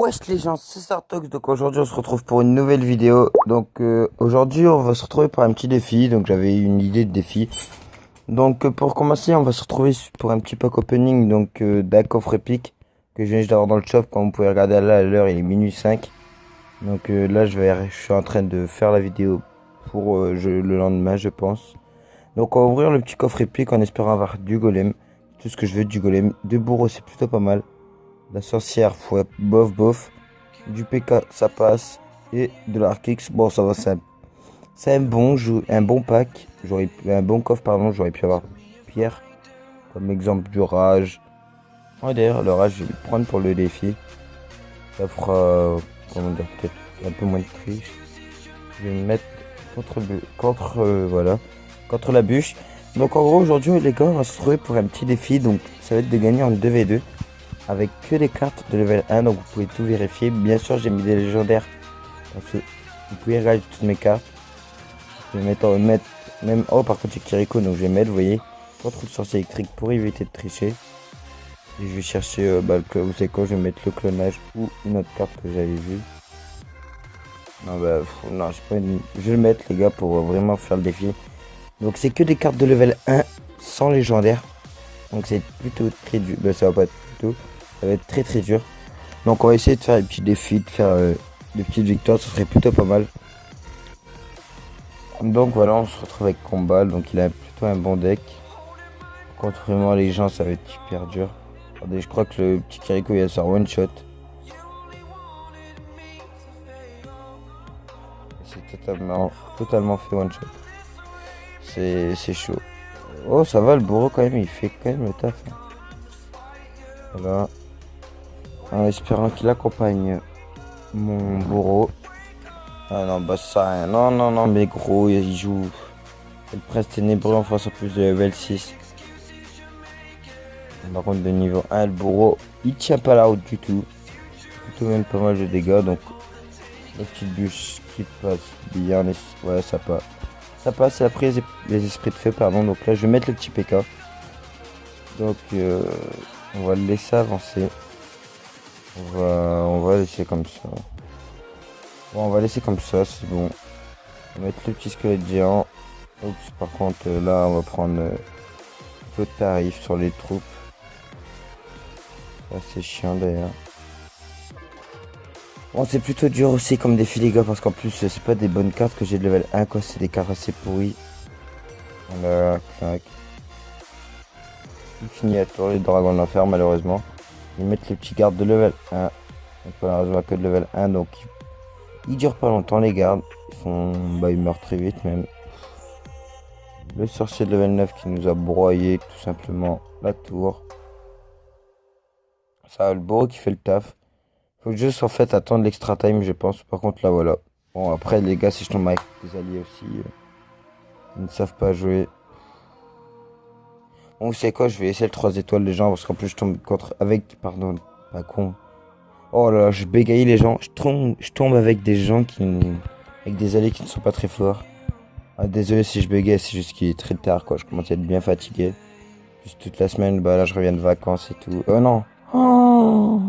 Wesh les gens, c'est Sartox, donc aujourd'hui on se retrouve pour une nouvelle vidéo. Donc aujourd'hui on va se retrouver pour un petit défi, donc j'avais une idée de défi. Donc pour commencer on va se retrouver pour un petit pack opening donc d'un coffre épique que je viens juste d'avoir dans le shop. Comme vous pouvez regarder là à l'heure il est minuit 5. Donc là je suis en train de faire la vidéo pour le lendemain je pense. Donc on va ouvrir le petit coffre épique en espérant avoir du golem, tout ce que je veux du golem, du bourreau c'est plutôt pas mal. La sorcière, ouais, bof bof. Du PK, ça passe. Et de l'Arkix, bon, ça va, c'est un bon pack. Un bon coffre, pardon. J'aurais pu avoir Pierre. Comme exemple du Rage. Ouais, d'ailleurs, le Rage, je vais le prendre pour le défi. Ça fera, comment dire, peut-être un peu moins de triche. Je vais me mettre voilà, contre la bûche. Donc, en gros, aujourd'hui, les gars, on va se retrouver pour un petit défi. Donc, ça va être de gagner en 2v2. Avec que des cartes de level 1, donc vous pouvez tout vérifier. Bien sûr, j'ai mis des légendaires, parce que vous pouvez regarder toutes mes cartes. Je vais mettre même, oh par contre j'ai Kiriko, donc je vais mettre, vous voyez, contre le sorcier électrique pour éviter de tricher. Et je vais chercher, vous savez quoi, je vais mettre le clonage ou une autre carte que j'avais vue. Non, non, je vais le mettre les gars pour vraiment faire le défi. Donc c'est que des cartes de level 1 sans légendaire. Donc c'est plutôt très dur, ça va pas être plutôt. Ça va être très très dur. Donc on va essayer de faire des petits défis, de faire des petites victoires, ce serait plutôt pas mal. Donc voilà, on se retrouve avec Combal, donc il a plutôt un bon deck. Contre vraiment les gens, ça va être hyper dur. Regardez, je crois que le petit Kiriko il va se faire one shot. C'est totalement fait one shot. C'est chaud. Oh ça va, le bourreau quand même, il fait quand même le taf. Voilà. En espérant qu'il accompagne mon bourreau. Ah non, bah ça, non, mais gros, il joue le prince ténébreux en face en plus de level 6. Par contre, de niveau 1, le bourreau, il tient pas la route du tout. Plutôt même pas mal de dégâts, donc la petite bûche qui passe bien. Ouais, ça passe. Ça passe, et après les esprits de feu, pardon. Donc là, je vais mettre le petit PK. Donc, on va le laisser avancer. On va laisser comme ça. Bon, on va laisser comme ça, c'est bon. On va mettre le petit squelette géant. Oups, par contre, là, on va prendre peu de tarif sur les troupes. C'est chiant d'ailleurs. Bon, c'est plutôt dur aussi comme défi, les gars, parce qu'en plus, c'est pas des bonnes cartes que j'ai de level 1, quoi. C'est des cartes assez pourries. Voilà, clac. Il finit à tour les dragons de l'enfer, malheureusement. Ils mettent le petit garde de level 1. Donc, malheureusement, que de level 1, donc ils durent pas longtemps, les gardes. Ils meurent très vite, même. Le sorcier de level 9 qui nous a broyé, tout simplement, la tour. Ça, le bourreau qui fait le taf. Faut juste, en fait, attendre l'extra time, je pense. Par contre, là, voilà. Bon, après, les gars, si je tombe avec des alliés aussi, ils ne savent pas jouer. Bon, vous savez quoi, je vais essayer le 3 étoiles, les gens, parce qu'en plus, je tombe pardon, pas con. Oh là là, je bégaye les gens. Je tombe avec des gens avec des alliés qui ne sont pas très forts. Ah, désolé si je bégaye, c'est juste qu'il est très tard, quoi. Je commence à être bien fatigué. Juste toute la semaine, bah là, je reviens de vacances et tout. Oh non. Oh,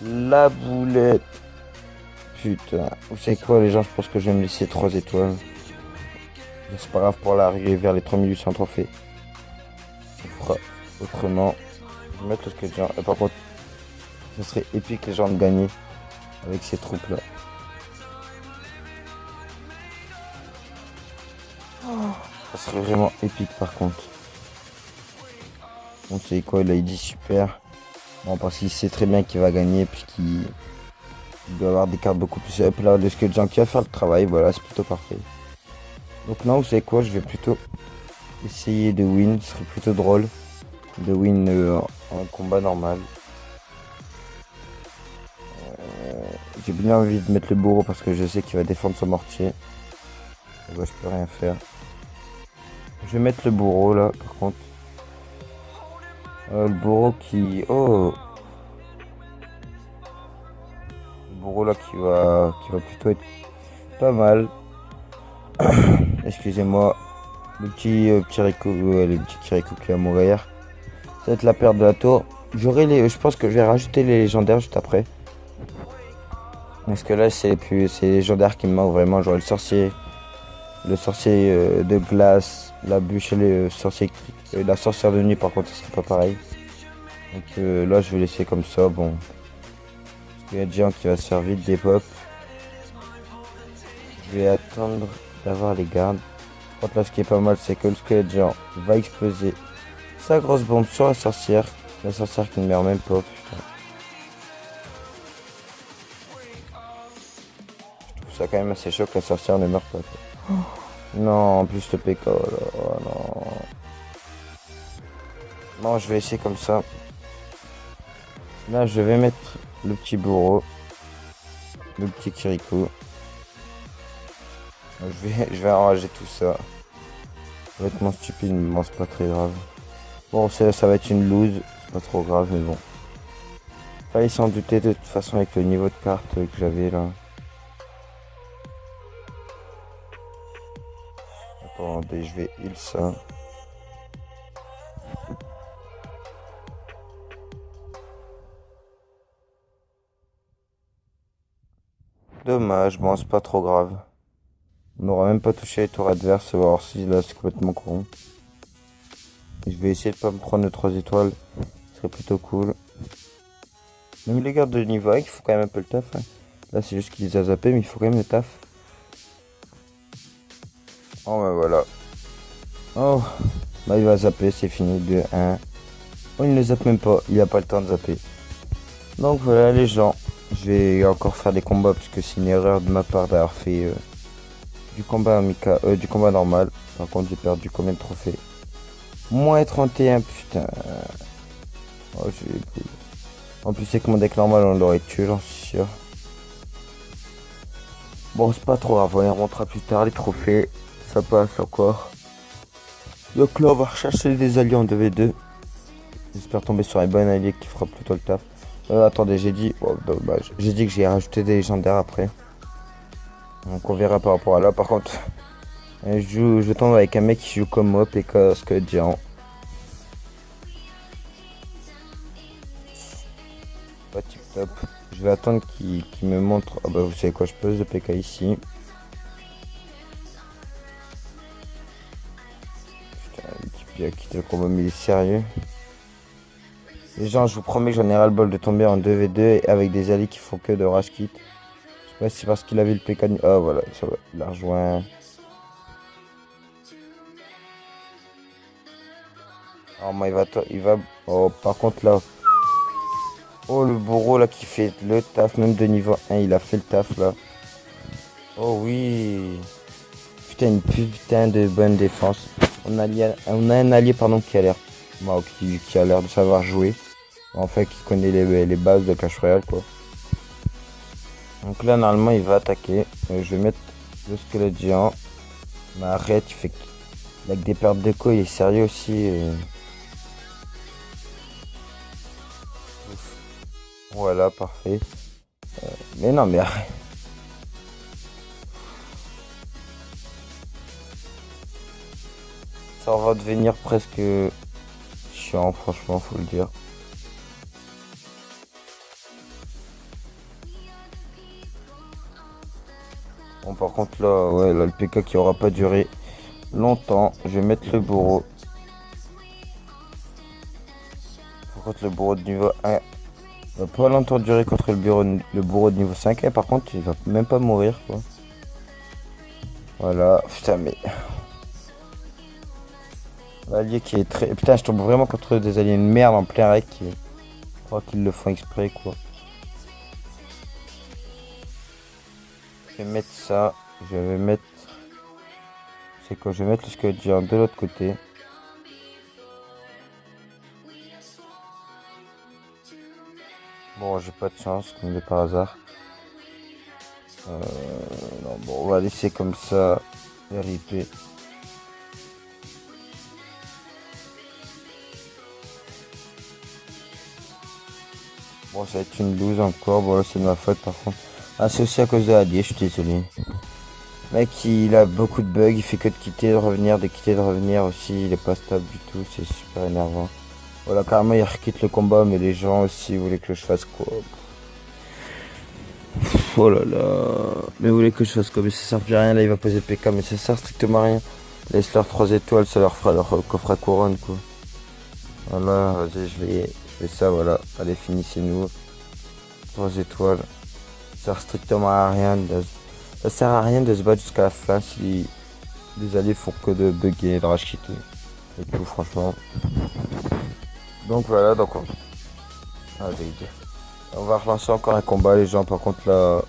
la boulette. Putain. Vous savez quoi, les gens, je pense que je vais me laisser 3 étoiles. C'est pas grave pour l'arrivée vers les 3800 trophées. On fera autrement. Je vais mettre le squelette géant. Et par contre, ce serait épique les gens de gagner avec ces troupes là. Ça serait vraiment épique par contre. On sait quoi, là il dit super. Bon, parce qu'il sait très bien qu'il va gagner puisqu'il doit avoir des cartes beaucoup plus up là. Le squelette géant qui va faire le travail, voilà, c'est plutôt parfait. Donc non, vous savez quoi, je vais plutôt essayer de win, ce serait plutôt drôle de win en combat normal. J'ai bien envie de mettre le bourreau parce que je sais qu'il va défendre son mortier. Ouais, je peux rien faire. Je vais mettre le bourreau là par contre. Le bourreau qui... Oh, le bourreau là qui va plutôt être pas mal. Excusez-moi. Le petit Kiriko qui va mourir. Ça va être la perte de la tour. Je pense que je vais rajouter les légendaires juste après. Parce que là, c'est légendaire qui me manque vraiment. Genre le sorcier de glace, la bûche et le sorcier la sorcière de nuit, par contre, ce serait pas pareil. Donc là, je vais laisser comme ça. Bon, parce qu'il y a Jean qui va se faire vite des pop. Je vais attendre d'avoir les gardes. Par contre, là, ce qui est pas mal, c'est que le squelette géant va exploser sa grosse bombe sur la sorcière. La sorcière qui ne meurt même pas, putain. Je trouve ça quand même assez chaud que la sorcière ne meurt pas, quoi. Non, en plus le PK, là, oh non. Bon, je vais essayer comme ça. Là, je vais mettre le petit bourreau. Le petit Kirikou. Je vais enrager tout ça. Vêtements stupides, mais bon, c'est pas très grave. Bon, ça va être une loose. C'est pas trop grave, mais bon. Fallait s'en douter de toute façon avec le niveau de carte que j'avais là. Attendez, je vais heal ça. Dommage, bon, c'est pas trop grave. On n'aura même pas touché les tours adverses, voir si là c'est complètement con. Et je vais essayer de pas me prendre le 3 étoiles, ce serait plutôt cool. Même les gardes de niveau 1, il faut quand même un peu le taf. Hein. Là c'est juste qu'il les a zappés, mais il faut quand même le taf. Oh bah voilà. Oh, bah il va zapper, c'est fini, 2-1. Oh, il ne zappe même pas, il a pas le temps de zapper. Donc voilà les gens, je vais encore faire des combats parce que c'est une erreur de ma part d'avoir fait du combat du combat normal. Par contre j'ai perdu combien de trophées? Moins 31, putain. Oh, en plus c'est que mon deck normal on l'aurait tué, j'en suis sûr. Bon c'est pas trop grave, on les remontera plus tard les trophées. Ça passe encore. Donc là on va rechercher des alliés en 2v2. J'espère tomber sur un bon allié qui fera plutôt le taf. Attendez, j'ai dit... Oh, dommage. J'ai dit que j'ai rajouté des légendaires après. Donc on verra par rapport à là. Par contre, je tombe avec un mec qui joue comme moi, PK Squelette Géant. Pas tip top. Je vais attendre qu'il me montre... Ah bah vous savez quoi, je pose le PK ici. Putain, l'équipe a quitté le combat, mais il est sérieux. Les gens, je vous promets que j'en ai ras le bol de tomber en 2v2 avec des alliés qui font que de rage kit. Je sais pas si c'est parce qu'il a vu le PK. Ah voilà, ça va, il a rejoint. Oh, moi il va. Oh, par contre là. Oh, le bourreau là qui fait le taf, même de niveau 1, il a fait le taf là. Oh oui. Putain, une putain de bonne défense. On a un allié pardon qui a l'air. Wow, qui a l'air de savoir jouer. En fait, qui connaît les bases de Clash Royale quoi. Donc là, normalement, il va attaquer. Je vais mettre le squelette géant. Mais arrête, il a que des pertes de co, il est sérieux aussi. Voilà, parfait. Mais non, mais arrête. Ça va devenir presque chiant, franchement, faut le dire. Bon, par contre, là, ouais, là, le PK qui aura pas duré longtemps. Je vais mettre le bourreau. Par contre, le bourreau de niveau 1 va pas longtemps durer contre le bourreau de niveau 5. Et par contre, il va même pas mourir, quoi. Voilà, putain, mais... L'allié qui est très... Putain, je tombe vraiment contre des alliés de merde en plein rec. Je crois qu'ils le font exprès, quoi. Je vais mettre ça. Je vais mettre... C'est quoi? Je vais mettre le squelette géant de l'autre côté. Bon, j'ai pas de chance, comme de par hasard. Non, bon, on va laisser comme ça. RIP. Bon, ça va être une loose encore. Bon, c'est de ma faute par contre. Ah, c'est aussi à cause de l'allié, je suis désolé. Mec, il a beaucoup de bugs. Il fait que de quitter, de revenir, de quitter, de revenir aussi. Il est pas stable du tout. C'est super énervant. Voilà, carrément, il requitte le combat. Mais les gens aussi voulaient que je fasse quoi? Oh là là. Mais vous voulez que je fasse quoi? Mais ça sert plus à rien, là il va poser PK, mais ça sert strictement à rien. Laisse-leur 3 étoiles, ça leur fera leur coffre à couronne quoi. Voilà, vas-y, je vais ça, voilà. Allez, finissez-nous. 3 étoiles. Ça sert strictement à rien. Ça sert à rien de se battre jusqu'à la fin si les alliés font que de bugger, de rage quitter. Et tout, franchement. Donc voilà, on va relancer encore un combat, les gens. Par contre, là,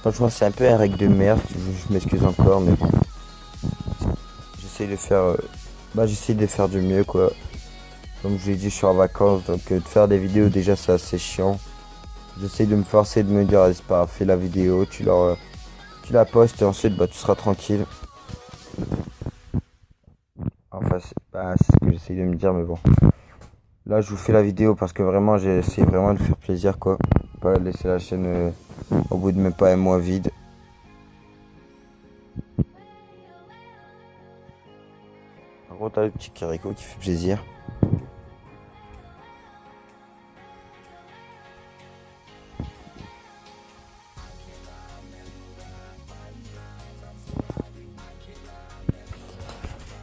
franchement, c'est un peu un règle de merde. Je m'excuse encore, mais bon. J'essaye de faire, j'essaye de faire du mieux, quoi. Comme je vous l'ai dit, je suis en vacances, donc de faire des vidéos, déjà, c'est assez chiant. J'essaye de me forcer, de me dire, allez, c'est pas grave, fais la vidéo, tu la postes et ensuite, tu seras tranquille. Enfin, c'est ce que j'essaye de me dire, mais bon. Là, je vous fais la vidéo parce que vraiment, j'ai essayé vraiment de faire plaisir, quoi. Pas laisser la chaîne au bout de même pas un mois vide. Par contre, t'as le petit Kiriko qui fait plaisir.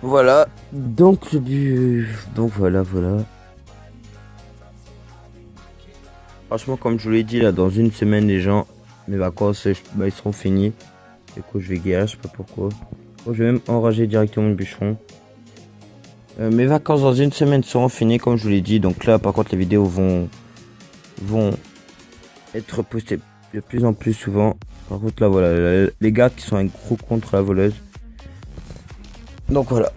Voilà, donc le but... Donc voilà. Franchement, comme je vous l'ai dit, là, dans une semaine, les gens, mes vacances, ils seront finis. Du coup, je vais guérir, je sais pas pourquoi. Bon, je vais même enrager directement le bûcheron. Mes vacances dans une semaine seront finies, comme je vous l'ai dit. Donc là, par contre, les vidéos vont être postées de plus en plus souvent. Par contre, là, voilà, les gars qui sont un gros contre la voleuse. Donc voilà.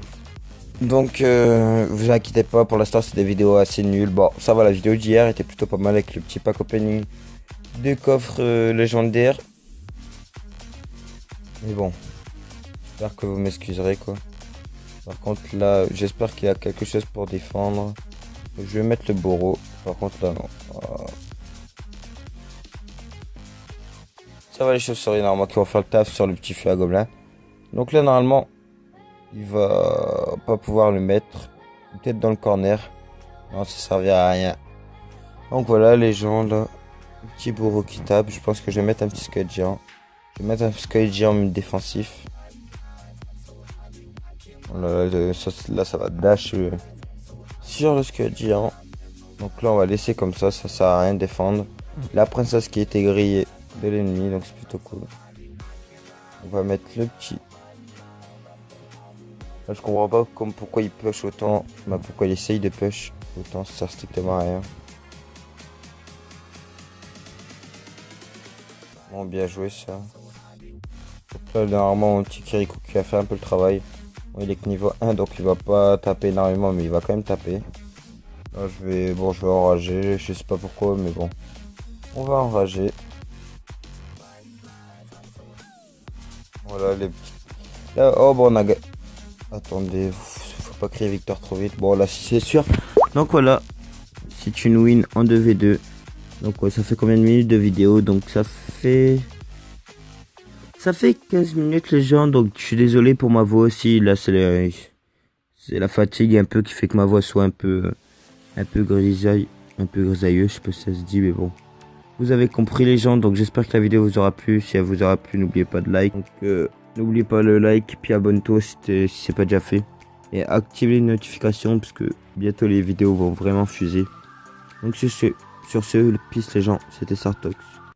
Donc vous inquiétez pas, pour l'instant c'est des vidéos assez nulles. Bon, ça va, la vidéo d'hier était plutôt pas mal avec le petit pack opening de coffres légendaires. Mais bon, j'espère que vous m'excuserez quoi. Par contre là, j'espère qu'il y a quelque chose pour défendre. Je vais mettre le Boro. Par contre là non. Ça va, les chauves-souris normalement qui vont faire le taf sur le petit feu à gobelin. Donc là normalement, il va pas pouvoir le mettre. Peut-être dans le corner. Non, ça servira à rien. Donc voilà les gens là. Le petit bourreau qui tape. Je pense que je vais mettre un petit squelette géant. Je vais mettre un squelette géant défensif. Là, ça va dash sur le squelette géant. Donc là on va laisser comme ça sert à rien de défendre. La princesse qui a été grillée de l'ennemi, donc c'est plutôt cool. On va mettre le petit. Là, je comprends pas pourquoi il push autant. Pourquoi il essaye de push autant, ça sert strictement à rien. Bon, bien joué ça. Donc là, normalement, mon petit Kiriko qui a fait un peu le travail. Bon, il est que niveau 1, donc il va pas taper énormément, mais il va quand même taper. Là, je vais enrager, je sais pas pourquoi, mais bon. On va enrager. Voilà les petits. Là, oh bon, on a... Attendez, faut pas crier victoire trop vite. Bon, là, si c'est sûr. Donc voilà, c'est une win en 2v2. Donc ouais, ça fait combien de minutes de vidéo? Donc ça fait 15 minutes les gens. Donc je suis désolé pour ma voix aussi. Là c'est la fatigue un peu qui fait que ma voix soit un peu grisaille, un peu grisailleux, je sais pas si ça se dit, mais bon. Vous avez compris les gens, donc j'espère que la vidéo vous aura plu. Si elle vous aura plu, n'oubliez pas de like. Donc n'oubliez pas le like, puis abonne-toi si c'est pas déjà fait. Et activez les notifications parce que bientôt les vidéos vont vraiment fuser. Donc sur ce, le peace les gens, c'était Sartox.